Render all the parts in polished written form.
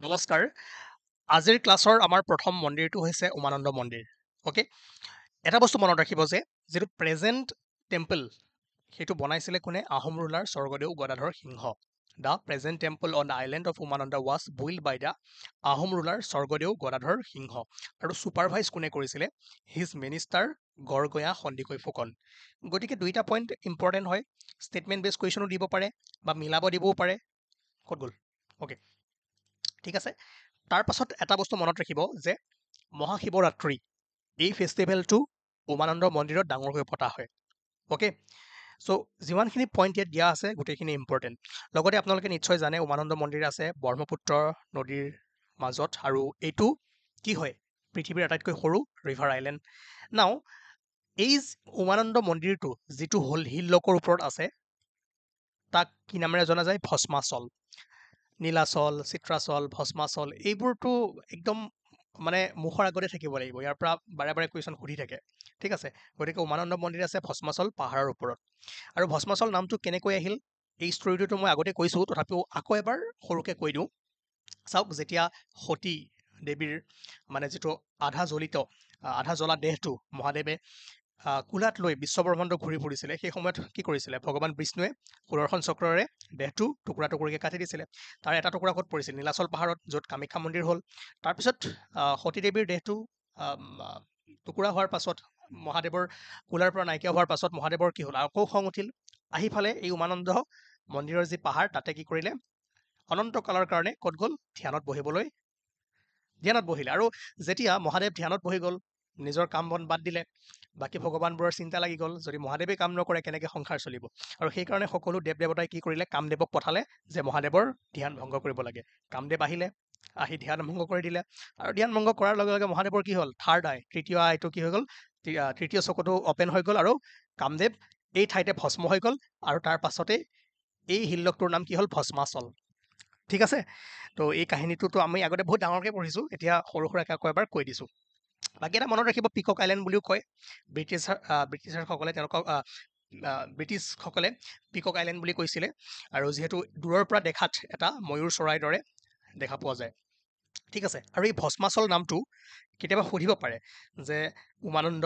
নমস্কাৰ আজিৰ ক্লাছৰ আমাৰ প্ৰথম মন্দিৰটো হৈছে উমানন্দ মন্দিৰ ওকে এটা বস্তু মনত ৰাখিব যে যেটো প্ৰেজেন্ট টেম্পল সেইটো বনাইছিলে কোনে Ahom ruler Swargadeo Gadadhar Singha The present temple on the island of Umananda was built by the Ahom ruler স্বৰ্গদেউ গদাধৰ সিংহ আৰু সুপাৰভাইজ কোনে কৰিছিলে হিজ মিনিষ্টাৰ গড়গয়া সন্দিকৈ ফুকন গতিকে দুইটা পইণ্ট ইম্পৰ্টেণ্ট হয় ষ্টেটমেণ্ট বেছ কুৱেশ্যনো দিব পাৰে বা মিলাব দিবও পাৰে ক'ত গ'ল অ'কে ঠিক আছে তাৰ পাছত এটা বস্তু মনত ৰাখিব যে মহাশিৱৰাত্ৰি এই ফেষ্টিভেলটো উমানন্দ মন্দিৰত ডাঙৰকৈ পতা হয় ওকে চ' যিমানখিনি পইণ্ট ইয়াত দিয়া আছে গোটেইখিনি ইম্পৰ্টেণ্ট লগতে আপোনালোকে নিশ্চয় জানে উমানন্দ মন্দিৰ আছে ব্ৰহ্মপুত্ৰ নদীৰ মাজত আৰু এইটো কি হয় পৃথিৱীৰ আটাইতকৈ সৰু ৰিভাৰ আইলেণ্ড নাও এই উমানন্দ মন্দিৰটো যিটো হিল্লকৰ ওপৰত আছে তাক কি নামেৰে জনা যায় ভস্মাচল নীলাচল চিত্ৰাচল ভস্মাচল এইবোৰতো একদম মানে মুখৰ আগতে থাকিব লাগিব ইয়াৰ পৰা বাৰে বাৰে কুৱেশ্যন সুধি থাকে ঠিক আছে গতিকে উমানন্দ মন্দিৰ আছে ভস্মাচল পাহাৰৰ ওপৰত আৰু ভস্মাচল নামটো কেনেকৈ আহিল এই ষ্টৰিটোতো মই আগতে কৈছোঁ তথাপিও আকৌ এবাৰ সৰুকৈ কৈ দিওঁ চাওক যেতিয়া সতী দেৱীৰ মানে যিটো আধা জ্বলা দেহটো মহাদেৱে কোলাত লৈ বিশ্বব্ৰহ্মাণ্ড ঘূৰি ফুৰিছিলে সেই সময়ত কি কৰিছিলে ভগৱান বিষ্ণুৱে সুদৰ্শন চক্ৰৰে দেহটো টুকুৰা টুকুৰিকৈ কাটি দিছিলে তাৰ এটা টুকুৰা ক'ত পৰিছিল নীলাচল পাহাৰত য'ত কামাখ্যা মন্দিৰ হ'ল তাৰপিছত সতীদেৱীৰ দেহটো টুকুৰা হোৱাৰ পাছত মহাদেৱৰ কোলাৰ পৰা নাইকিয়া হোৱাৰ পাছত মহাদেৱৰ কি হ'ল আকৌ খং উঠিল আহি ফালে এই উমানন্দ মন্দিৰৰ যি পাহাৰ তাতে কি কৰিলে অনন্তকালৰ কাৰণে ক'ত গ'ল ধ্যানত বহিলে আৰু যেতিয়া মহাদেৱ ধ্যানত বহি গ'ল নিজৰ কাম বন বাদ দিলে বাকী ভগৱানবোৰৰ চিন্তা লাগি গ'ল যদি মহাদেৱে কাম নকৰে কেনেকৈ সংসাৰ চলিব আৰু সেইকাৰণে সকলো দেৱ দেৱতাই কি কৰিলে কামদেৱক পঠালে যে মহাদেৱৰ ধ্যান ভংগ কৰিব লাগে কামদেৱ আহিলে আহি ধ্যান ভংগ কৰি দিলে আৰু ধ্যান ভংগ কৰাৰ লগে লগে মহাদেৱৰ কি হ'ল থাৰ্ড আই তৃতীয় আইটো কি হৈ গ'ল তৃতীয় চকুটো অ'পেন হৈ গ'ল আৰু কামদেৱ এই ঠাইতে ভস্ম হৈ গ'ল আৰু তাৰ পাছতেই এই হিল্লকটোৰ নাম কি হ'ল ভস্মাচল ঠিক আছে তো এই কাহিনীটোতো আমি আগতে বহুত ডাঙৰকৈ পঢ়িছোঁ এতিয়া সৰু সুৰাকৈ আকৌ এবাৰ কৈ দিছোঁ বাকী এটা মনত ৰাখিব পিকক আইলেণ্ড বুলিও কয় ব্ৰিটিছাৰসকলে তেওঁলোকক ব্ৰিটিছসকলে পিকক আইলেণ্ড বুলি কৈছিলে আৰু যিহেতু দূৰৰ পৰা দেখাত এটা ময়ূৰ চৰাইৰ দৰে দেখা পোৱা যায় ঠিক আছে আৰু এই ভস্মাচল নামটো কেতিয়াবা সুধিব পাৰে যে উমানন্দ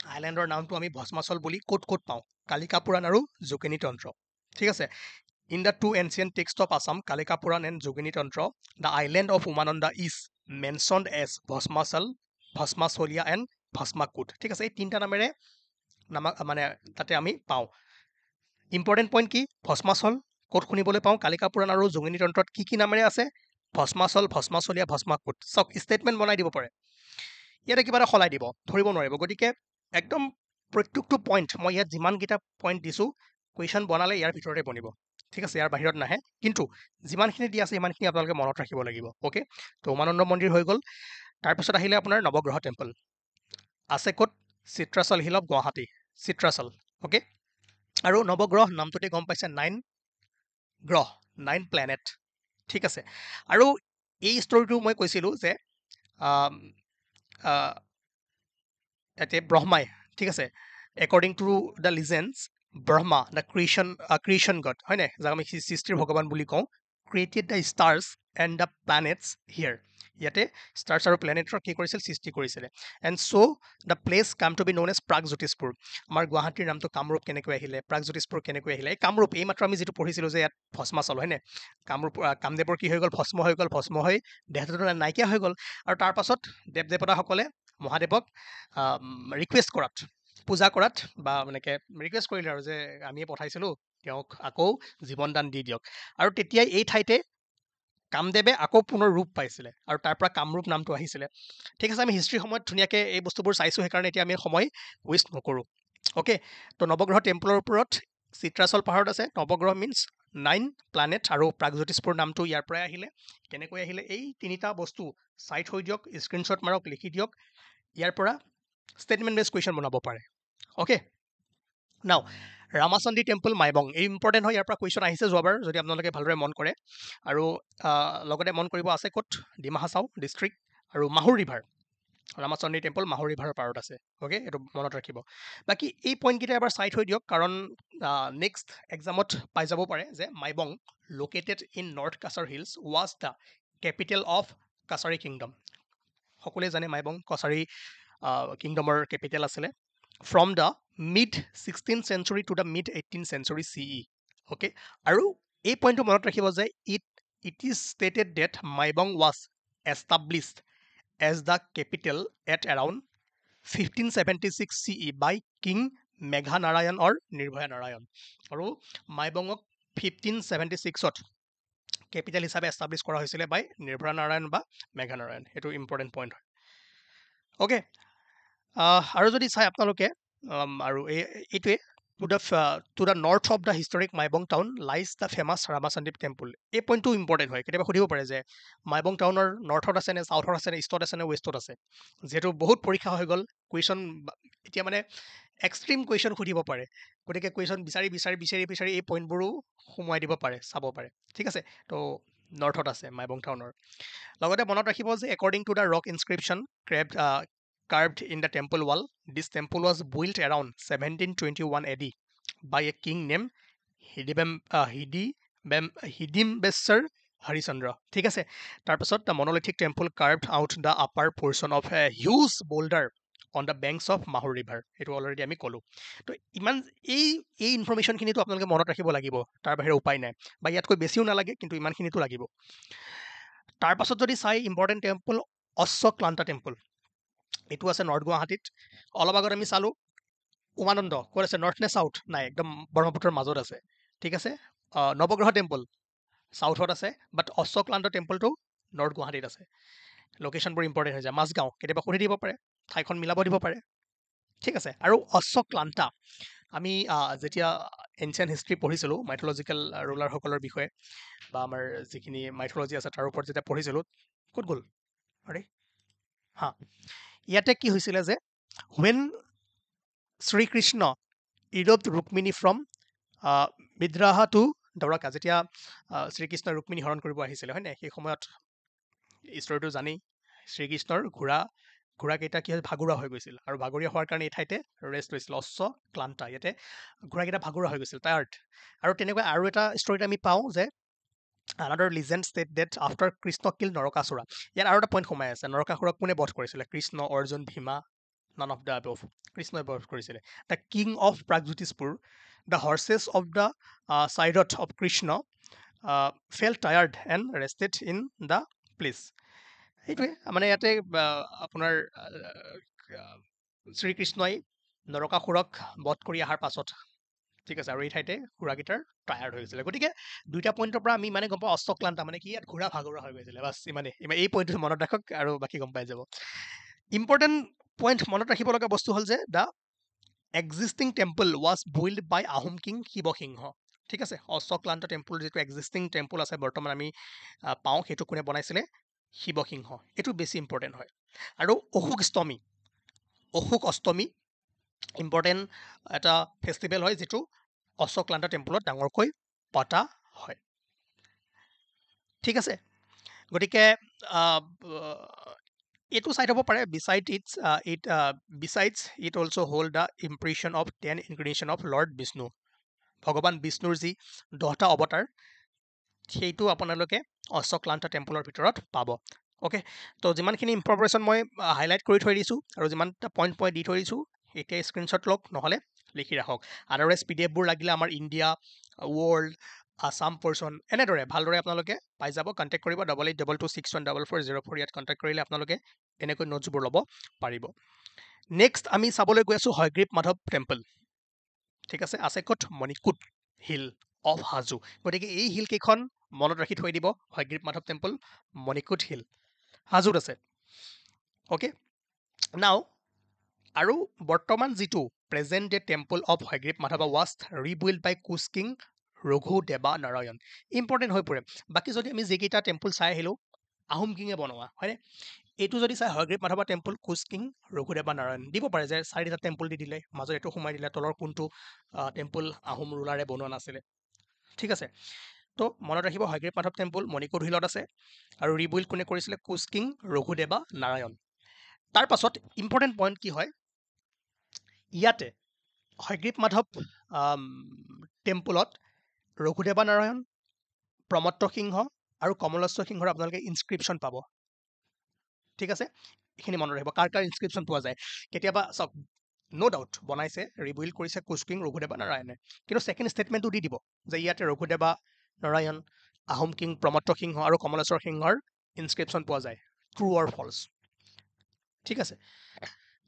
আইলেণ্ডৰ নামটো আমি ভস্মাচল বুলি ক'ত ক'ত পাওঁ কালিকা পুৰাণ আৰু যোগিনী তন্ত্ৰ ঠিক আছে in the two ancient text of Assam Kalika Purana and Yogini Tantra the island of Umananda is mentioned as Bhasmachal Bhasmachaliya and Bhasmakut ঠিক আছে এই তিনিটা নামেৰে মানে তাতে আমি পাওঁ ইম্পৰ্টেণ্ট পইণ্ট কি ভস্মাচল ক'ত শুনিবলৈ পাওঁ কালিকা পুৰাণ আৰু যোগিনী তন্ত্ৰত কি নামেৰে আছে ভস্মাচল ভস্মাচলীয়া ভস্মাকুট চাওক ষ্টেটমেণ্ট বনাই দিব পাৰে ইয়াতে কিবা এটা সলাই দিব ধৰিব নোৱাৰিব গতিকে একদম প্ৰত্যেকটো পইণ্ট মই ইয়াত যিমানকেইটা পইণ্ট দিছোঁ কুৱেশ্যন বনালে ইয়াৰ ভিতৰতে বনিব ঠিক আছে ইয়াৰ বাহিৰত নাহে কিন্তু যিমানখিনি দিয়া আছে সিমানখিনি আপোনালোকে মনত ৰাখিব লাগিব অ'কে তো উমানন্দ মন্দিৰ হৈ গ'ল তাৰপিছত আহিলে আপোনাৰ নৱগ্ৰহ টেম্পল আছে ক'ত Chitrachal hill of Guwahati Chitrachal okay আৰু নৱগ্ৰহ নামটোতে গম পাইছে 9 প্লেনেট ঠিক আছে আৰু এই ষ্টৰিটো মই কৈছিলোঁ যে ইয়াতে ব্ৰহ্মাই ঠিক আছে according to the legends Brahma the creation god হয় নাই যাক আমি সৃষ্টিৰ ভগৱান বুলি কওঁ created the stars and the planets here ইয়াতে ষ্টাৰ্ছ আৰু প্লেনেটৰ কি কৰিছিল সৃষ্টি কৰিছিলে and so' the place came to be known as Pragjyotishpur আমাৰ গুৱাহাটীৰ নামটো কামৰূপ কেনেকৈ আহিলে প্ৰাগজ্যোতিষপুৰ কেনেকৈ আহিলে এই কামৰূপ এইমাত্ৰ আমি যিটো পঢ়িছিলোঁ যে ইয়াত ভস্মাচল হয়নে কামদেৱৰ কি হৈ গ'ল ভস্ম হৈ দেহটোতো নাইকিয়া হৈ গ'ল আৰু তাৰ পাছত দেৱ দেৱতাসকলে মহাদেৱক ৰিকুৱেষ্ট কৰাত পূজা কৰাত বা এনেকৈ ৰিকুৱেষ্ট কৰিলে আৰু যে আমিয়ে পঠাইছিলোঁ তেওঁক আকৌ জীৱন দান দি দিয়ক আৰু তেতিয়াই এই ঠাইতে কামদেৱে আকৌ পুনৰ ৰূপ পাইছিলে আৰু তাৰ পৰা কামৰূপ নামটো আহিছিলে ঠিক আছে আমি হিষ্ট্ৰীৰ সময়ত ধুনীয়াকৈ এই বস্তুবোৰ চাইছোঁ সেইকাৰণে এতিয়া আমি সময় ৱেষ্ট নকৰোঁ অ'কে তো নৱগ্ৰহ টেম্পলৰ ওপৰত চিত্ৰাচল পাহাৰত আছে নৱগ্ৰহ মিনছ 9 প্লেনেট আৰু প্ৰাগজ্যোতিষপুৰ নামটো ইয়াৰ পৰাই আহিলে কেনেকৈ আহিলে এই তিনিটা বস্তু চাই থৈ দিয়ক স্ক্ৰীনশ্বট মাৰক লিখি দিয়ক ইয়াৰ পৰা ষ্টেটমেণ্ট বেছ কুৱেশ্যন বনাব পাৰে অ'কে নাও ৰামাচন্দী টেম্পল মাইবং এই ইম্পৰ্টেণ্ট হয় ইয়াৰ পৰা কুৱেশ্যন আহিছে যোৱাবাৰ যদি আপোনালোকে ভালদৰে মন কৰে আৰু লগতে মন কৰিব আছে ক'ত ডিমা হাছাও ডিষ্ট্ৰিক্ট আৰু মাহুৰ ৰিভাৰ ৰামাচন্দ্ৰী টেম্পল মাহু ৰিভাৰৰ পাৰত আছে। অ'কে, এইটো মনত ৰাখিব। বাকী এই পইণ্টকেইটা এবাৰ চাই থৈ দিয়ক, কাৰণ নেক্সট এক্সামত পাই যাব পাৰে যে Maibong located in North Cachar Hills was the capital of Kachari kingdom. সকলোৱে জানে মাইবং কছাৰী কিংডমৰ কেপিটেল আছিলে from the mid 16th century to the mid 18th century CE। Okay, আৰু এই পইণ্টটো মনত ৰাখিব যে it is stated that Maibong was established as the capital at around 1576 CE by King Megha Narayan or Nirbhaya Narayan। আৰু মাইবঙক 1576ত capital হিচাপে establish কৰা হৈছিলে বাই নিৰ্ভয়া নাৰায়ণ বা মেঘা নাৰায়ণ। এইটো ইম্পৰ্টেণ্ট পইণ্ট হয়। অ'কে, আৰু যদি চাই আপোনালোকে আৰু এইটোৱে to the north of the historic Maibong town lies the famous Ramachandri temple. এই পইণ্টটো ইম্পৰ্টেণ্ট হয়, কেতিয়াবা সুধিব পাৰে যে মাইবং টাউনৰ নৰ্থত আছে নে চাউথত আছে নে ইষ্টত আছে নে ৱেষ্টত আছে। যিহেতু বহুত পৰীক্ষা হৈ গ'ল, কুৱেশ্যন এতিয়া মানে এক্সট্ৰিম কুৱেশ্যন সুধিব পাৰে, গতিকে কুৱেশ্যন বিচাৰি এই পইণ্টবোৰো সোমোৱাই দিব পাৰে, চাব পাৰে। ঠিক আছে, তো নৰ্থত আছে মাইবং টাউনৰ। লগতে মনত ৰাখিব যে according to the rock inscription carved in the temple wall, this temple was built around 1721 AD by a king named Hidimbesar Harichandra। ঠিক আছে, তাৰপাছত the monolithic temple carved out the upper portion of a huge boulder on the banks of Mahu river। এইটো already আমি ক'লো। তো ইমান এই ইনফৰ্মেশ্যনখিনিতো আপোনালোকে মনত ৰাখিব লাগিব, তাৰ বাহিৰে উপায় নাই, বা ইয়াতকৈ বেছিও নালাগে, কিন্তু ইমানখিনিতো লাগিব। তাৰপাছত যদি চাই ইম্পৰ্টেণ্ট টেম্পল অশ্বক্লান্তা টেম্পল, এইটো আছে নৰ্থ গুৱাহাটীত। অলপ আগত আমি চালোঁ উমানন্দ ক'ত আছে, নৰ্থ নে চাউথ? নাই, একদম ব্ৰহ্মপুত্ৰৰ মাজত আছে। ঠিক আছে, নৱগ্ৰহ টেম্পল চাউথত আছে, বাট অশ্বক্লান্ত টেম্পলটো নৰ্থ গুৱাহাটীত আছে। লোকেশ্যনবোৰ ইম্পৰ্টেণ্ট হৈ যায়। মাজগাঁও কেতিয়াবা সুধি দিব পাৰে, ঠাইখন মিলাব দিব পাৰে। ঠিক আছে, আৰু অশ্বক্লান্তা আমি যেতিয়া এনচিয়েণ্ট হিষ্ট্ৰী পঢ়িছিলোঁ মাইথলজিকেল ৰুলাৰসকলৰ বিষয়ে, বা আমাৰ যিখিনি মাইথলজি আছে তাৰ ওপৰত যেতিয়া পঢ়িছিলোঁ, ক'ত গ'ল আৰে হা, ইয়াতে কি হৈছিলে যে when Srikrishna eloped Rukmini from Vidarbha to Dwarka, যেতিয়া শ্ৰীকৃষ্ণই ৰুক্মিণী হৰণ কৰিব আহিছিলে, হয় নাই, সেই সময়ত ষ্টৰিটো জানি শ্ৰীকৃষ্ণৰ ঘোঁৰাকেইটা কি হয়, ভাগৰুৱা হৈ গৈছিল, আৰু ভাগৰুৱা হোৱাৰ কাৰণে এই ঠাইতে ৰেষ্ট লৈছিল, অশ্বক্লান্তা। ইয়াতে ঘোঁৰাকেইটা ভাগৰুৱা হৈ গৈছিল, টায়াৰ্ড। আৰু তেনেকুৱা আৰু এটা ষ্টৰিত আমি পাওঁ যে another legend state that after Krishna killed Narakasura, ইয়াত আৰু এটা পইণ্ট সোমাই আছে, নৰকাসুৰক কোনে বধ কৰিছিলে? কৃষ্ণ, অৰ্জুন, ভীমা, none of the above, কৃষ্ণই বধ কৰিছিলে। The king of Pragjyotishpur, the horses of the chariot of Krishna fell tired and rested in the place. সেইটোৱে মানে ইয়াতে আপোনাৰ শ্ৰীকৃষ্ণই নৰকাসুৰক বধ কৰি অহাৰ পাছত, ঠিক আছে, আৰু এই ঠাইতে ঘোঁৰাকেইটাৰ টায়াৰ্ড হৈ গৈছিলে। গতিকে দুইটা পইণ্টৰ পৰা আমি ইমানে গম পাওঁ অশ্বক্লান্তা মানে কি, ইয়াত ঘোঁৰা ভাগৰুৱা হৈ গৈছিলে, বাছ ইমানেই। এই পইণ্টটো মনত ৰাখক আৰু বাকী গম পাই যাব। ইম্পৰ্টেণ্ট পইণ্ট মনত ৰাখিব লগা বস্তু হ'ল যে the existing temple was built by Ahom king Shivasingha. ঠিক আছে, অশ্বক্লান্ত টেম্পল যিটো এক্সিষ্টিং টেম্পল আছে বৰ্তমান আমি পাওঁ, সেইটো কোনে বনাইছিলে? শিৱসিংহ। এইটো বেছি ইম্পৰ্টেণ্ট হয়। আৰু অশোক অষ্টমী ইম্পৰ্টেণ্ট এটা ফেষ্টিভেল হয়, যিটো অশ্বক্লান্ত টেম্পলত ডাঙৰকৈ পতা হয়। ঠিক আছে, গতিকে এইটো চাই থ'ব পাৰে। Besides it also' hold the impression of 10 incarnation of lord Vishnu. ভগৱান বিষ্ণুৰ যি 10টা অৱতাৰ, সেইটো আপোনালোকে অশ্বক্লান্ত টেম্পলৰ ভিতৰত পাব। অ'কে, তো যিমানখিনি ইনফৰ্মেশ্যন মই হাইলাইট কৰি থৈ দিছোঁ আৰু যিমানটা পইণ্ট মই দি থৈ দিছোঁ, এতিয়া স্ক্ৰীনশ্বট লওক, নহ'লে লিখি ৰাখক। আদাৰৱাইজ PDF-বোৰ লাগিলে আমাৰ ইণ্ডিয়া, ৱৰ্ল্ড, আছাম পৰ্চন, এনেদৰে ভালদৰে আপোনালোকে পাই যাব। কণ্টেক্ট কৰিব 8822614404। ইয়াত কণ্টেক্ট কৰিলে আপোনালোকে এনেকৈ নোটছবোৰ ল'ব পাৰিব। নেক্সট আমি চাবলৈ গৈ আছোঁ হয়গ্ৰীৱ মাধৱ টেম্পল। ঠিক আছে, আছে ক'ত? Manikut hill of Hajo. গতিকে এই হিলকেইখন মনত ৰাখি থৈ দিব, হয়গ্ৰীৱ মাধৱ টেম্পল, মণিকোট হিল, হাজোত আছে। অ'কে, নাও আৰু বৰ্তমান যিটো present day temple of Hayagriva Madhava was rebuilt by Koch king Raghudeva Narayan. Important হৈ পৰে। বাকী যদি আমি যিকেইটা টেম্পল চাই আহিলোঁ আহোম কিঙে বনোৱা, হয়নে? এইটো যদি চাই হয়গ্ৰীৱ মাধৱ টেম্পল কোচ কিং ৰঘুদেৱা নাৰায়ণ, দিব পাৰে যে 4টা টেম্পল দি দিলে, মাজত এইটো সোমাই দিলে, তলৰ কোনটো টেম্পল আহোম ৰুলাৰে বনোৱা নাছিলে। ঠিক আছে, তো মনত ৰাখিব হয়গ্ৰীৱ মাধৱ টেম্পল মণিকোট হিলত আছে, আৰু ৰিবিল্ড কোনে কৰিছিলে? কোচ কিং ৰঘুদেৱা নাৰায়ণ। তাৰ পাছত ইম্পৰ্টেণ্ট পইণ্ট কি হয়, ইয়াতে হয়গ্ৰীৱ মাধৱ টেম্পলত ৰঘুদেৱা নাৰায়ণ, প্ৰমত্ত সিংহ আৰু কমলেশ্বৰ সিংহৰ আপোনালোকে ইনস্ক্ৰিপশ্যন পাব। ঠিক আছে, এইখিনি মনত ৰাখিব কাৰ কাৰ ইনস্ক্ৰিপশ্যন পোৱা যায়। কেতিয়াবা চাওক, ন' ডাউট বনাইছে ৰিবিল্ড কৰিছে কোচ কিং ৰঘুদেৱা নাৰায়ণে, কিন্তু ছেকেণ্ড ষ্টেটমেণ্টটো দি দিব যে ইয়াতে ৰঘুদেৱা নাৰায়ণ, আহোম কিং প্ৰমত্ত সিংহ আৰু কমলেশ্বৰ সিংহৰ ইনস্ক্ৰিপশ্যন পোৱা যায়, ট্ৰু অৰ ফলছ। ঠিক আছে,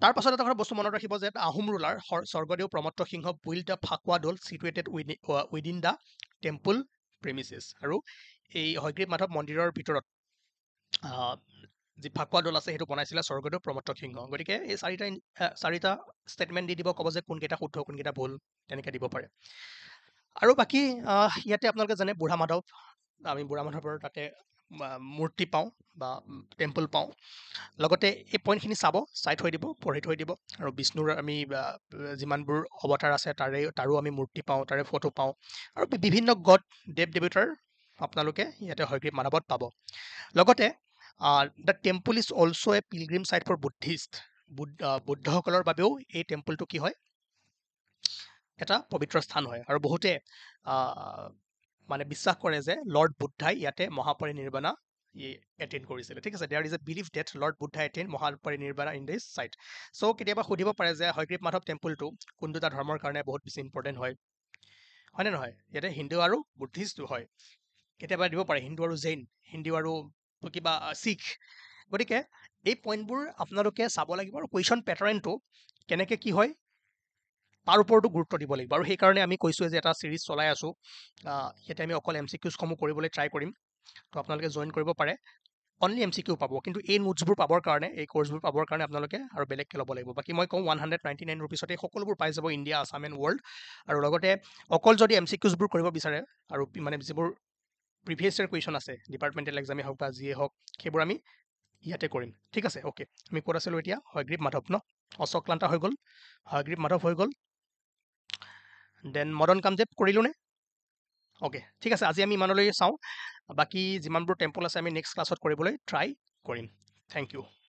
তাৰ পাছত এটা কথা বস্তু মনত ৰাখিব যে Ahom ruler Swargadeo Pramatta Singha build the Fakuwa Dol situated within the temple premises. আৰু এই হয়গ্ৰীৱ মাধৱ মন্দিৰৰ ভিতৰত যি ফাকুৱা দৌল আছে সেইটো বনাইছিলে স্বৰ্গদেউ প্ৰমত্ত সিংহ। গতিকে এই চাৰিটা ষ্টেটমেণ্ট দি দিব, ক'ব যে কোনকেইটা শুদ্ধ কোনকেইটা ভুল, তেনেকৈ দিব পাৰে। আৰু বাকী ইয়াতে আপোনালোকে জানে বুঢ়া মাধৱ, আমি বুঢ়া মাধৱৰ তাতে মূৰ্তি পাওঁ বা টেম্পল পাওঁ। লগতে এই পইণ্টখিনি চাই থৈ দিব, পঢ়ি থৈ দিব। আৰু বিষ্ণুৰ আমি যিমানবোৰ অৱতাৰ আছে তাৰো আমি মূৰ্তি পাওঁ, তাৰে ফটো পাওঁ। আৰু বিভিন্ন গড দেৱ দেৱতাৰ আপোনালোকে ইয়াতে হয়গ্ৰীৱ মাধৱত পাব। লগতে the temple is also' a pilgrim site for Buddhist. বুদ্ধসকলৰ বাবেও এই টেম্পলটো কি হয়, এটা পবিত্ৰ স্থান হয়। আৰু বহুতে মানে বিশ্বাস কৰে যে লৰ্ড বুদ্ধাই ইয়াতে মহাপৰিনিৰ্বাণা এটেইন কৰিছিলে। ঠিক আছে, there is a believe that lord বুদ্ধাই attain Mahaparinirvana in this site. So' কেতিয়াবা সুধিব পাৰে যে হয়গ্ৰীৱ মাধৱ টেম্পলটো কোন দুটা ধৰ্মৰ কাৰণে বহুত বেছি ইম্পৰ্টেণ্ট হয়নে নহয়? ইয়াতে হিন্দু আৰু বুদ্ধিষ্টটো হয়। কেতিয়াবা দিব পাৰে হিন্দু আৰু জৈন, হিন্দু আৰু কিবা শিখ। গতিকে এই পইণ্টবোৰ আপোনালোকে চাব লাগিব, আৰু কুৱেশ্যন পেটাৰ্ণটো কেনেকৈ কি হয় তাৰ ওপৰতো গুৰুত্ব দিব লাগিব। আৰু সেইকাৰণে আমি কৈছোঁ যে এটা ছিৰিজ চলাই আছোঁ, ইয়াতে আমি অকল MCQsসমূহ কৰিবলৈ ট্ৰাই কৰিম। তো আপোনালোকে জইন কৰিব পাৰে, অনলি MCQ পাব। কিন্তু এই নোটছবোৰ পাবৰ কাৰণে, এই কৰ্চবোৰ পাবৰ কাৰণে আপোনালোকে আৰু বেলেগকৈ ল'ব লাগিব। বাকী মই কওঁ 199 ৰুপিছতে সকলোবোৰ পাই যাব, ইণ্ডিয়া, আছাম এণ্ড ৱৰ্ল্ড। আৰু লগতে অকল যদি MCQsবোৰ কৰিব বিচাৰে, আৰু মানে যিবোৰ প্ৰিভিয়াছ ইয়াৰ কুৱেশ্যন আছে ডিপাৰ্টমেণ্টেল এক্সামেই হওক বা যিয়ে হওক, সেইবোৰ আমি ইয়াতে কৰিম। ঠিক আছে, অ'কে। আমি ক'ত আছিলোঁ এতিয়া? হয়গ্ৰীৱ মাধৱ ন? অশোকান্তা হৈ গ'ল, হয়গ্ৰীৱ মাধৱ হৈ গ'ল, দেন মদন কামদেৱ কৰিলোঁ নে? অ'কে, ঠিক আছে, আজি আমি ইমানলৈ চাওঁ। বাকী যিমানবোৰ টেম্পল আছে আমি নেক্সট ক্লাছত কৰিবলৈ ট্ৰাই কৰিম। Thank U.